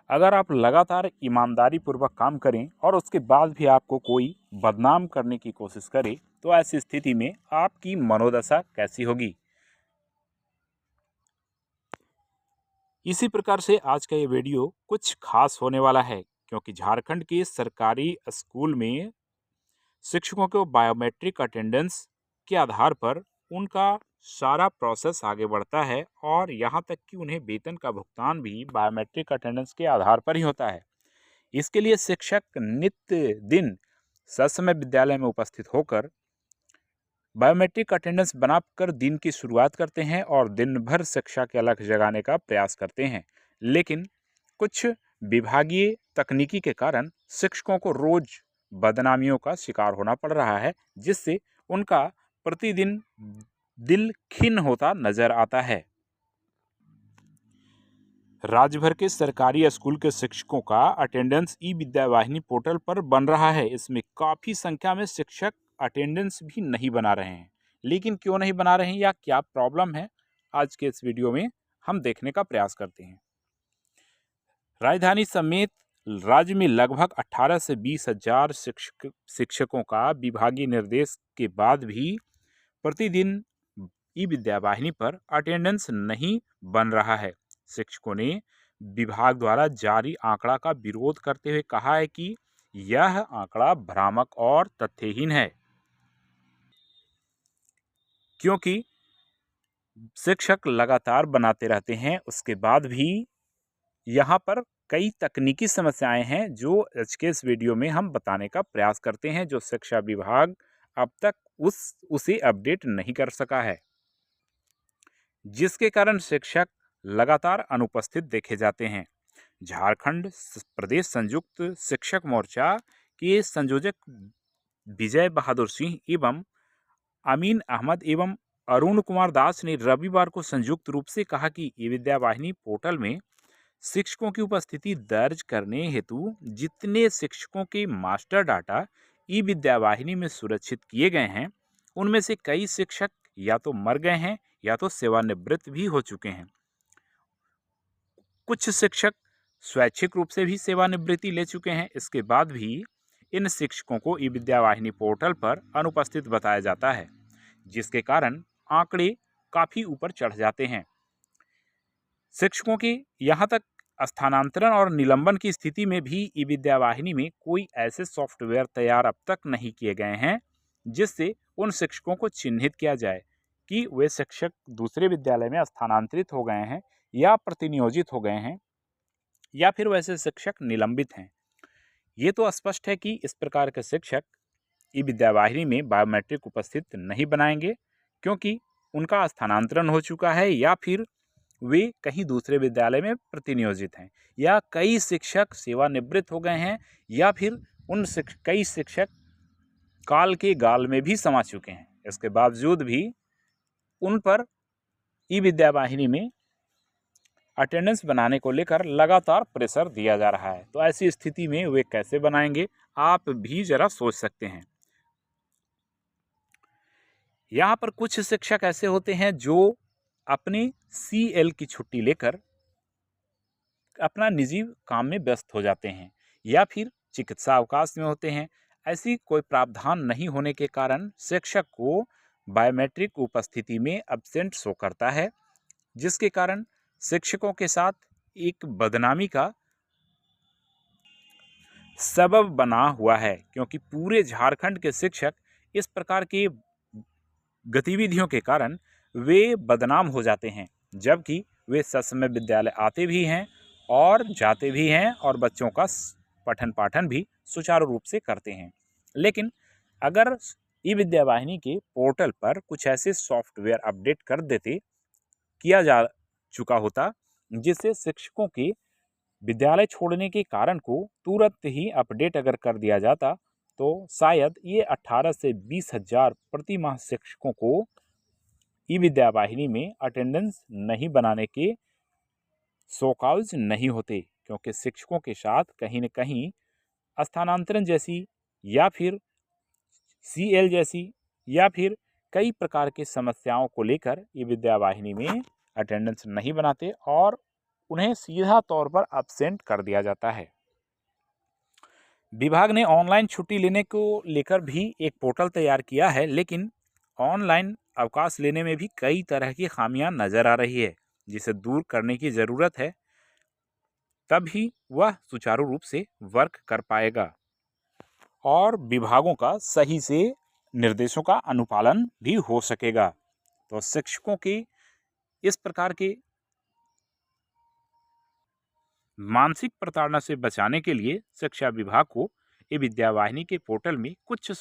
अगर आप लगातार ईमानदारी पूर्वक काम करें और उसके बाद भी आपको कोई बदनाम करने की कोशिश करे तो ऐसी स्थिति में आपकी मनोदशा कैसी होगी। इसी प्रकार से आज का ये वीडियो कुछ खास होने वाला है, क्योंकि झारखंड के सरकारी स्कूल में शिक्षकों को बायोमेट्रिक अटेंडेंस के आधार पर उनका सारा प्रोसेस आगे बढ़ता है और यहाँ तक कि उन्हें वेतन का भुगतान भी बायोमेट्रिक अटेंडेंस के आधार पर ही होता है। इसके लिए शिक्षक नित्य दिन ससमय विद्यालय में उपस्थित होकर बायोमेट्रिक अटेंडेंस बनाकर दिन की शुरुआत करते हैं और दिन भर शिक्षा के अलख जगाने का प्रयास करते हैं। लेकिन कुछ विभागीय तकनीकी के कारण शिक्षकों को रोज बदनामियों का शिकार होना पड़ रहा है, जिससे उनका प्रतिदिन दिल खिन्न होता नजर आता है। राज्य भर के सरकारी स्कूल के शिक्षकों का अटेंडेंस ई विद्या वाहिनी पोर्टल पर बन रहा है। इसमें काफ़ी संख्या में शिक्षक अटेंडेंस भी नहीं बना रहे हैं। लेकिन क्यों नहीं बना रहे हैं या क्या प्रॉब्लम है, आज के इस वीडियो में हम देखने का प्रयास करते हैं। राजधानी समेत राज्य में लगभग 18 से 20 हजार शिक्षकों का विभागीय निर्देश के बाद भी प्रतिदिन ई विद्या वाहिनी पर अटेंडेंस नहीं बन रहा है। शिक्षकों ने विभाग द्वारा जारी आंकड़ा का विरोध करते हुए कहा है कि यह आंकड़ा भ्रामक और तथ्यहीन है, क्योंकि शिक्षक लगातार बनाते रहते हैं। उसके बाद भी यहाँ पर कई तकनीकी समस्याएं हैं जो आज के इस वीडियो में हम बताने का प्रयास करते हैं, जो शिक्षा विभाग अब तक उसे अपडेट नहीं कर सका है, जिसके कारण शिक्षक लगातार अनुपस्थित देखे जाते हैं। झारखंड प्रदेश संयुक्त शिक्षक मोर्चा के संयोजक विजय बहादुर सिंह एवं अमीन अहमद एवं अरुण कुमार दास ने रविवार को संयुक्त रूप से कहा कि ई विद्या वाहिनी पोर्टल में शिक्षकों की उपस्थिति दर्ज करने हेतु जितने शिक्षकों के मास्टर डाटा ई विद्या वाहिनी में सुरक्षित किए गए हैं, उनमें से कई शिक्षक या तो मर गए हैं या तो सेवानिवृत्त भी हो चुके हैं। कुछ शिक्षक स्वैच्छिक रूप से भी सेवानिवृत्ति ले चुके हैं। इसके बाद भी इन शिक्षकों को ई विद्या वाहिनी पोर्टल पर अनुपस्थित बताया जाता है, जिसके कारण आंकड़े काफ़ी ऊपर चढ़ जाते हैं। शिक्षकों के यहाँ तक स्थानांतरण और निलंबन की स्थिति में भी ई विद्या वाहिनी में कोई ऐसे सॉफ्टवेयर तैयार अब तक नहीं किए गए हैं जिससे उन शिक्षकों को चिन्हित किया जाए कि वे शिक्षक दूसरे विद्यालय में स्थानांतरित हो गए हैं या प्रतिनियोजित हो गए हैं या फिर वैसे शिक्षक निलंबित हैं। ये तो स्पष्ट है कि इस प्रकार के शिक्षक ई विद्या वाहिनी में बायोमेट्रिक उपस्थित नहीं बनाएंगे, क्योंकि उनका स्थानांतरण हो चुका है या फिर वे कहीं दूसरे विद्यालय में प्रतिनियोजित हैं या कई शिक्षक सेवानिवृत्त हो गए हैं या फिर कई शिक्षक काल के गाल में भी समा चुके हैं। इसके बावजूद भी उन पर ई विद्या वाहिनी में अटेंडेंस बनाने को लेकर लगातार प्रेशर दिया जा रहा है। तो ऐसी स्थिति में वे कैसे बनाएंगे, आप भी जरा सोच सकते हैं। यहाँ पर कुछ शिक्षक ऐसे होते हैं जो अपने CL की छुट्टी लेकर अपना निजी काम में व्यस्त हो जाते हैं या फिर चिकित्सा अवकाश में होते हैं। ऐसी कोई प्रावधान नहीं होने के कारण शिक्षक को बायोमेट्रिक उपस्थिति में एब्सेंट शो करता है, जिसके कारण शिक्षकों के साथ एक बदनामी का सबब बना हुआ है, क्योंकि पूरे झारखंड के शिक्षक इस प्रकार के गतिविधियों के कारण वे बदनाम हो जाते हैं, जबकि वे ससमय विद्यालय आते भी हैं और जाते भी हैं और बच्चों का पठन पाठन भी सुचारू रूप से करते हैं। लेकिन अगर ई विद्या वाहिनी के पोर्टल पर कुछ ऐसे सॉफ्टवेयर अपडेट कर देते किया जा चुका होता जिससे शिक्षकों के विद्यालय छोड़ने के कारण को तुरंत ही अपडेट अगर कर दिया जाता, तो शायद ये 18 से 20 हजार प्रति माह शिक्षकों को ई विद्या वाहिनी में अटेंडेंस नहीं बनाने के शोकॉज नहीं होते, क्योंकि शिक्षकों के साथ कहीं न कहीं स्थानांतरण जैसी या फिर CL जैसी या फिर कई प्रकार की समस्याओं को लेकर ई विद्या वाहिनी में अटेंडेंस नहीं बनाते और उन्हें सीधा तौर पर एब्सेंट कर दिया जाता है। विभाग ने ऑनलाइन छुट्टी लेने को लेकर भी एक पोर्टल तैयार किया है, लेकिन ऑनलाइन अवकाश लेने में भी कई तरह की खामियां नजर आ रही है, जिसे दूर करने की ज़रूरत है। तभी वह सुचारू रूप से वर्क कर पाएगा और विभागों का सही से निर्देशों का अनुपालन भी हो सकेगा। तो शिक्षकों के इस प्रकार के मानसिक प्रताड़ना से बचाने के लिए शिक्षा विभाग को ई विद्यावाहिनी के पोर्टल में कुछ